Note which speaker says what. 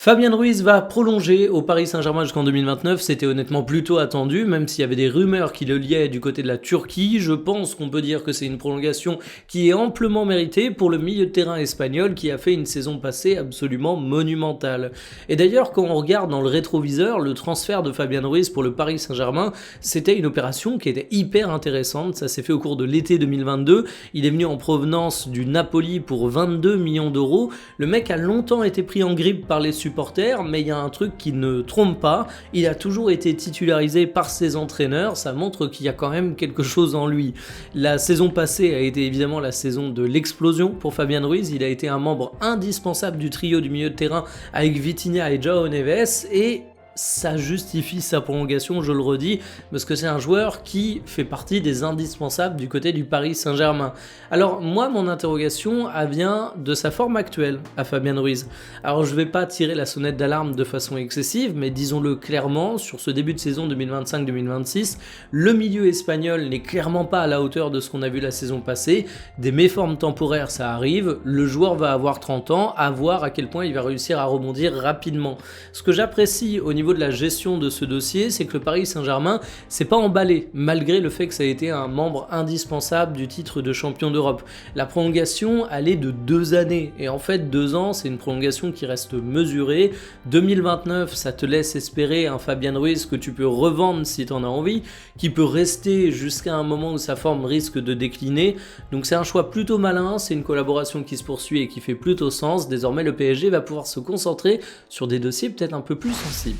Speaker 1: Fabien Ruiz va prolonger au Paris Saint-Germain jusqu'en 2029, c'était honnêtement plutôt attendu, même s'il y avait des rumeurs qui le liaient du côté de la Turquie. Je pense qu'on peut dire que c'est une prolongation qui est amplement méritée pour le milieu de terrain espagnol qui a fait une saison passée absolument monumentale. Et d'ailleurs, quand on regarde dans le rétroviseur, le transfert de Fabien Ruiz pour le Paris Saint-Germain, c'était une opération qui était hyper intéressante. Ça s'est fait au cours de l'été 2022. Il est venu en provenance du Napoli pour 22 millions d'euros. Le mec a longtemps été pris en grippe par les supporters, mais il y a un truc qui ne trompe pas, il a toujours été titularisé par ses entraîneurs, ça montre qu'il y a quand même quelque chose en lui. La saison passée a été évidemment la saison de l'explosion pour Fabien Ruiz, il a été un membre indispensable du trio du milieu de terrain avec Vitinha et João Neves, et ça justifie sa prolongation, je le redis, parce que c'est un joueur qui fait partie des indispensables du côté du Paris Saint-Germain. Alors moi, mon interrogation vient de sa forme actuelle à Fabien Ruiz. Alors je vais pas tirer la sonnette d'alarme de façon excessive, mais disons-le clairement, sur ce début de saison 2025-2026, le milieu espagnol n'est clairement pas à la hauteur de ce qu'on a vu la saison passée. Des méformes temporaires, ça arrive, le joueur va avoir 30 ans, à voir à quel point il va réussir à rebondir rapidement. Ce que j'apprécie au niveau de la gestion de ce dossier, c'est que le Paris Saint-Germain s'est pas emballé, malgré le fait que ça a été un membre indispensable du titre de champion d'Europe. La prolongation, elle est de 2 années, et en fait 2 ans, c'est une prolongation qui reste mesurée. 2029, ça te laisse espérer un Fabien Ruiz que tu peux revendre si tu en as envie, qui peut rester jusqu'à un moment où sa forme risque de décliner. Donc c'est un choix plutôt malin, c'est une collaboration qui se poursuit et qui fait plutôt sens. Désormais, le PSG va pouvoir se concentrer sur des dossiers peut-être un peu plus sensibles.